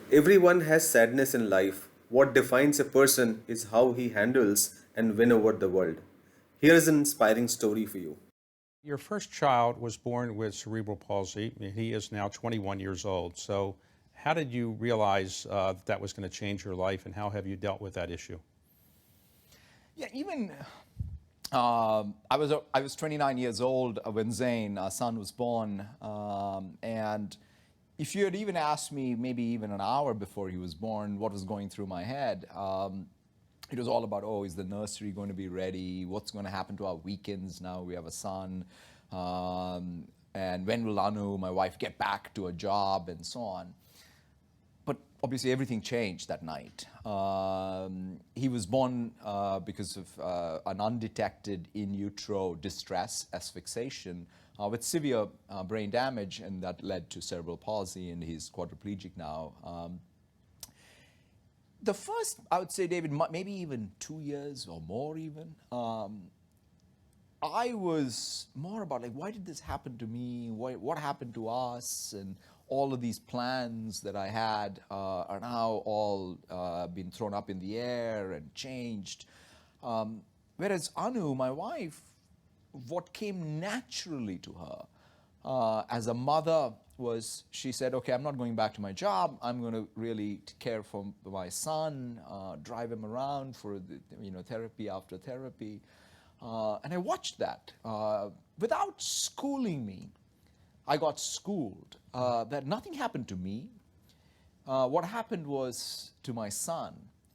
Everyone has sadness in life. What defines a person is how he handles and win over the world. Here's an inspiring story for you. Your first child was born with cerebral palsy. He is now 21 years old. So, how did you realize that was going to change your life, and how have you dealt with that issue? Yeah, even I was 29 years old when Zain, our son, was born, and if you had even asked me maybe even an hour before he was born what was going through my head, it was all about, oh, is the nursery going to be ready? What's going to happen to our weekends now? We have a son. And when will Anu, my wife, get back to a job and so on? But obviously everything changed that night. He was born because of an undetected in utero distress, asphyxiation, with severe brain damage, and that led to cerebral palsy, and he's quadriplegic now. The first, I would say, David, maybe even 2 years or more even, I was more about like, why did this happen to me? What happened to us? And all of these plans that I had are now all been thrown up in the air and changed. Whereas Anu, my wife, what came naturally to her as a mother was she said, okay, I'm not going back to my job. I'm going to really care for my son, drive him around for therapy after therapy. And I watched that. Without schooling me, I got schooled that nothing happened to me. What happened was to my son,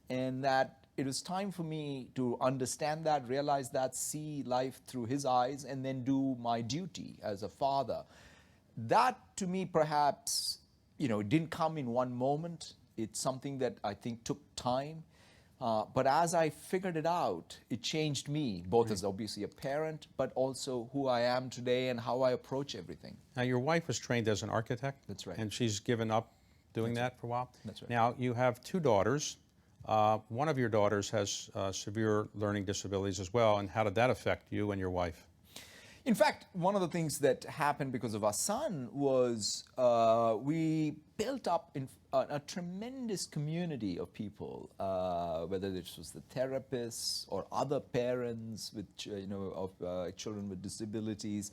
and that it was time for me to understand that, realize that, see life through his eyes, and then do my duty as a father. That, to me, perhaps, it didn't come in one moment. It's something that I think took time. But as I figured it out, it changed me, both as obviously a parent, but also who I am today and how I approach everything. Now, your wife was trained as an architect. That's right. And she's given up doing that for a while. That's right. Now, you have two daughters. One of your daughters has severe learning disabilities as well. And how did that affect you and your wife? In fact, one of the things that happened because of our son was we built up a tremendous community of people, whether this was the therapists or other parents with, of children with disabilities.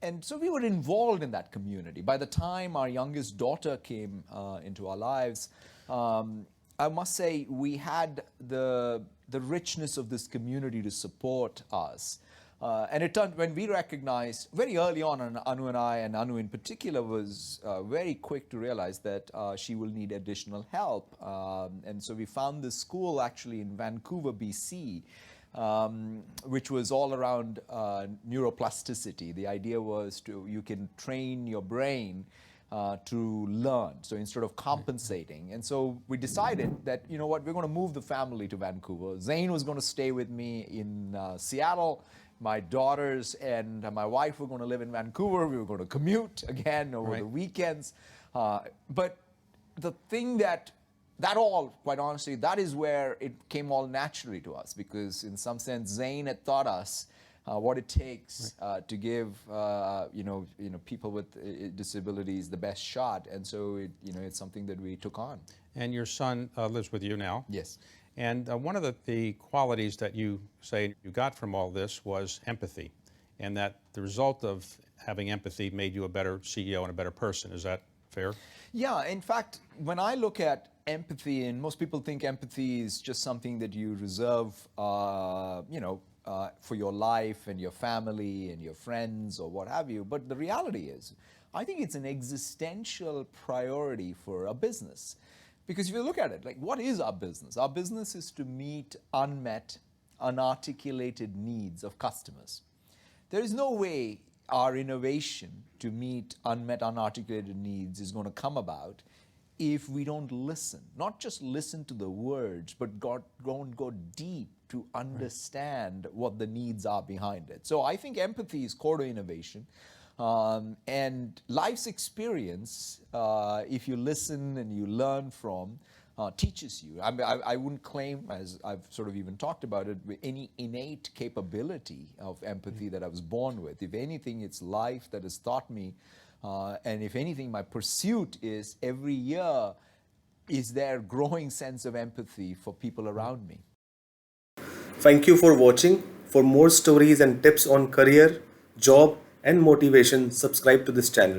And so we were involved in that community. By the time our youngest daughter came into our lives, I must say we had the richness of this community to support us. And it turned, when we recognized very early on, and Anu and I, and Anu in particular, was very quick to realize that she will need additional help. And so we found this school actually in Vancouver, BC, which was all around neuroplasticity. The idea was you can train your brain to learn, so instead of compensating. And so we decided that, you know what, we're going to move the family to Vancouver. Zain was going to stay with me in Seattle. My daughters and my wife were going to live in Vancouver. We were going to commute again over the weekends. But the thing that all, quite honestly, that is where it came all naturally to us, because in some sense, Zain had taught us what it takes to give people with disabilities the best shot, and so it's something that we took on. And your son lives with you now. Yes. And one of the qualities that you say you got from all this was empathy, and that the result of having empathy made you a better CEO and a better person. Is that fair? Yeah, in fact, when I look at empathy, and most people think empathy is just something that you reserve, for your life and your family and your friends or what have you, but the reality is, I think it's an existential priority for a business. Because if you look at it, like, what is our business? Our business is to meet unmet, unarticulated needs of customers. There is no way our innovation to meet unmet, unarticulated needs is going to come about if we don't listen. Not just listen to the words, but don't go deep to understand what the needs are behind it. So I think empathy is core to innovation. And life's experience, if you listen and you learn from, teaches you. I wouldn't claim, as I've sort of even talked about it, with any innate capability of empathy that I was born with. If anything, it's life that has taught me. And if anything, my pursuit is every year is there growing sense of empathy for people around me? Thank you for watching. For more stories and tips on career, job, and motivation, subscribe to this channel.